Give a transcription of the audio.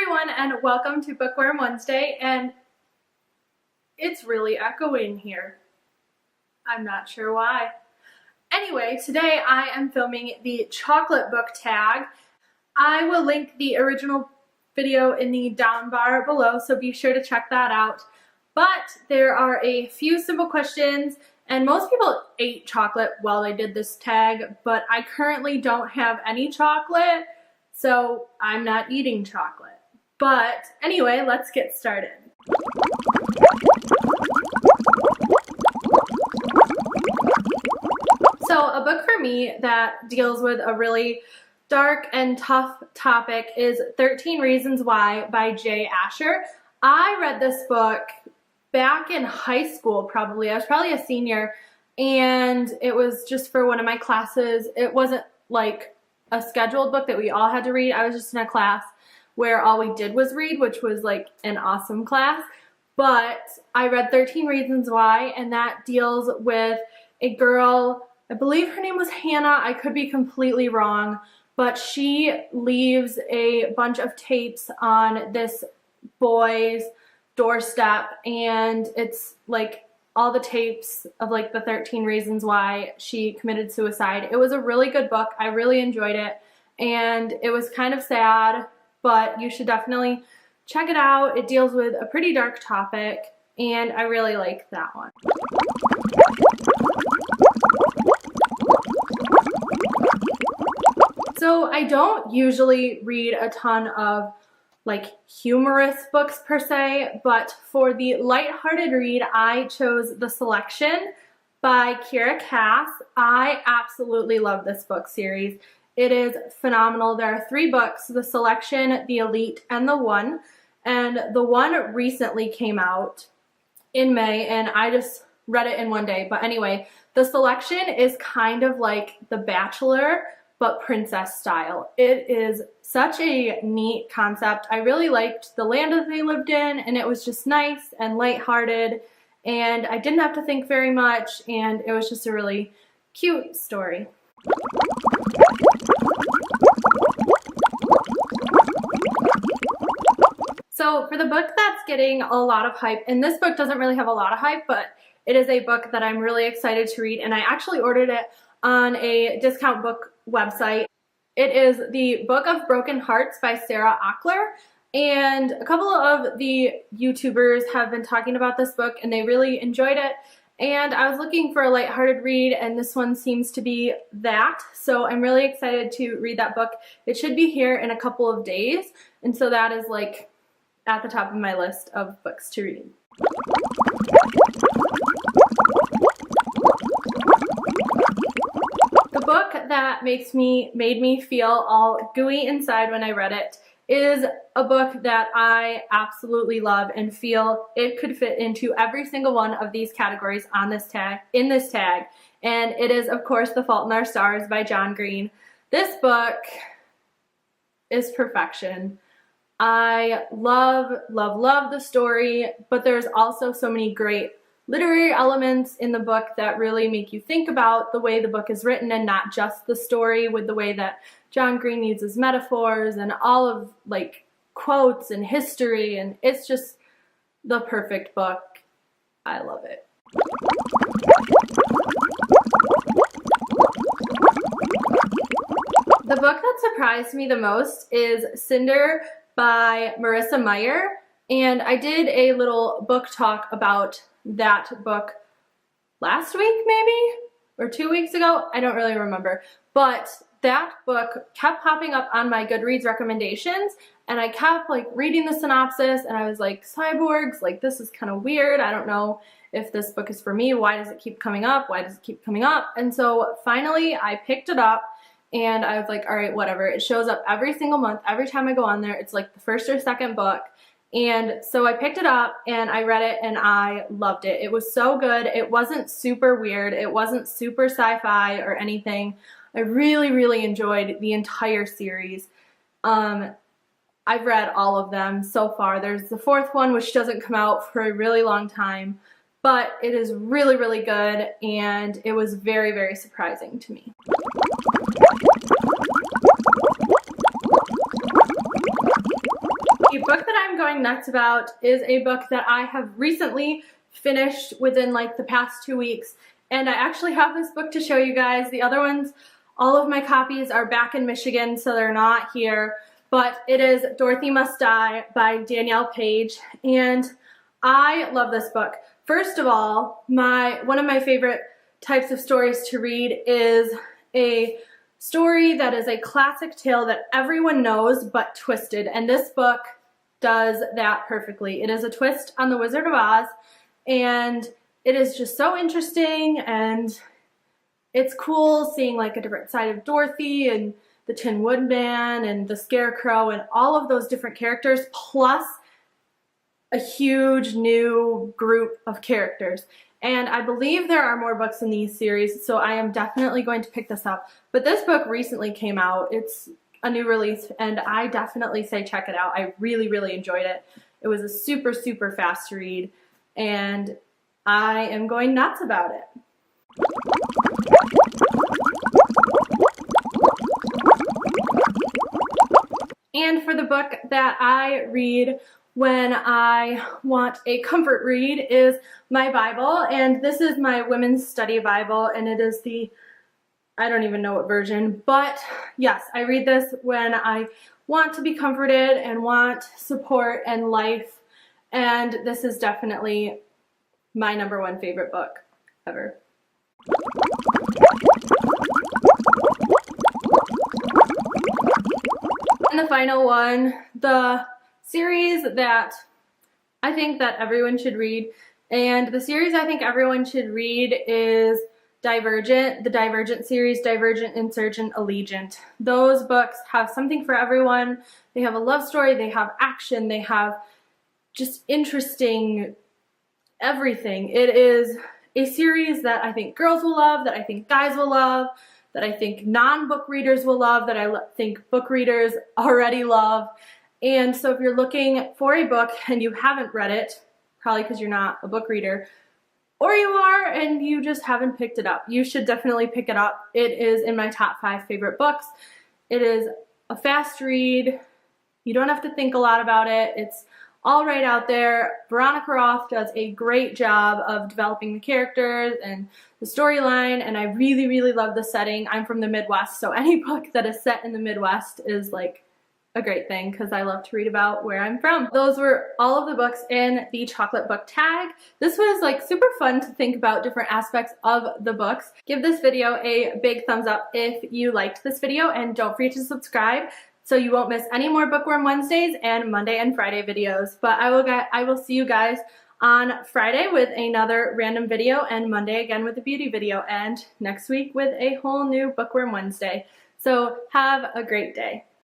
everyone, and welcome to Bookworm Wednesday, and it's really echoing here. I'm not sure why. Anyway, today I am filming the chocolate book tag. I will link the original video in the down bar below, so be sure to check that out. But there are a few simple questions, and most people ate chocolate while they did this tag, but I currently don't have any chocolate, so I'm not eating chocolate. But anyway, let's get started. So a book for me that deals with a really dark and tough topic is 13 Reasons Why by Jay Asher. I read this book back in high school probably. I was probably a senior, and it was just for one of my classes. It wasn't like a scheduled book that we all had to read. I was just in a class where all we did was read, which was like an awesome class. But I read 13 Reasons Why, and that deals with a girl, I believe her name was Hannah, I could be completely wrong, but she leaves a bunch of tapes on this boy's doorstep, and it's like all the tapes of like the 13 reasons why she committed suicide. It was a really good book. I really enjoyed it, and it was kind of sad, but you should definitely check it out. It deals with a pretty dark topic, and I really like that one. So I don't usually read a ton of like humorous books per se, but for the lighthearted read, I chose The Selection by Kiera Cass. I absolutely love this book series. It is phenomenal. There are 3 books, The Selection, The Elite, and The One. And The One recently came out in May, and I just read it in one day. But anyway, The Selection is kind of like The Bachelor, but princess style. It is such a neat concept. I really liked the land that they lived in, and it was just nice and lighthearted, and I didn't have to think very much, and it was just a really cute story. So for the book that's getting a lot of hype, and this book doesn't really have a lot of hype, but it is a book that I'm really excited to read, and I actually ordered it on a discount book website. It is The Book of Broken Hearts by Sarah Ackler, and a couple of the YouTubers have been talking about this book, and they really enjoyed it, and I was looking for a lighthearted read, and this one seems to be that, so I'm really excited to read that book. It should be here in a couple of days, and so that is like at the top of my list of books to read. The book that made me feel all gooey inside when I read it is a book that I absolutely love and feel it could fit into every single one of these categories on this tag, and it is, of course, The Fault in Our Stars by John Green. This book is perfection. I love, love, love the story, but there's also so many great literary elements in the book that really make you think about the way the book is written and not just the story, with the way that John Green uses metaphors and all of like quotes and history, and it's just the perfect book. I love it. The book that surprised me the most is Cinder by Marissa Meyer, and I did a little book talk about that book last week maybe, or 2 weeks ago, I don't really remember, but that book kept popping up on my Goodreads recommendations, and I kept like reading the synopsis, and I was like, cyborgs, like this is kind of weird, I don't know if this book is for me, why does it keep coming up, and so finally I picked it up, and I was like, all right, whatever. It shows up every single month. Every time I go on there, it's like the first or second book. And so I picked it up and I read it and I loved it. It was so good. It wasn't super weird. It wasn't super sci-fi or anything. I really, really enjoyed the entire series. I've read all of them so far. There's the 4th one, which doesn't come out for a really long time, but it is really, really good, and it was very, very surprising to me. The book that I'm going nuts about is a book that I have recently finished within like the past 2 weeks, and I actually have this book to show you guys. The other ones, all of my copies are back in Michigan, so they're not here, but it is Dorothy Must Die by Danielle Page, and I love this book. First of all, one of my favorite types of stories to read is a story that is a classic tale that everyone knows but twisted, and this book does that perfectly. It is a twist on The Wizard of Oz, and it is just so interesting, and it's cool seeing like a different side of Dorothy and the Tin Woodman and the Scarecrow and all of those different characters, plus a huge new group of characters. And I believe there are more books in these series, so I am definitely going to pick this up. But this book recently came out. It's a new release, and I definitely say check it out. I really, really enjoyed it. It was a super, super fast read, and I am going nuts about it. And for the book that I read when I want a comfort read is my Bible, and this is my women's study Bible, and it is the, I don't even know what version, but yes, I read this when I want to be comforted and want support and life, and this is definitely my #1 favorite book ever. And the final one, the series that I think that everyone should read, and the series I think everyone should read is Divergent, the Divergent series, Divergent, Insurgent, Allegiant. Those books have something for everyone. They have a love story, they have action, they have just interesting everything. It is a series that I think girls will love, that I think guys will love, that I think non-book readers will love, that I think book readers already love. And so if you're looking for a book and you haven't read it, probably because you're not a book reader, or you are and you just haven't picked it up, you should definitely pick it up. It is in my top 5 favorite books. It is a fast read. You don't have to think a lot about it. It's all right out there. Veronica Roth does a great job of developing the characters and the storyline, and I really, really love the setting. I'm from the Midwest, so any book that is set in the Midwest is like a great thing because I love to read about where I'm from. Those were all of the books in the chocolate book tag. This was like super fun to think about different aspects of the books. Give this video a big thumbs up if you liked this video, and don't forget to subscribe so you won't miss any more Bookworm Wednesdays and Monday and Friday videos. But I will see you guys on Friday with another random video, and Monday again with a beauty video, and next week with a whole new Bookworm Wednesday. So have a great day.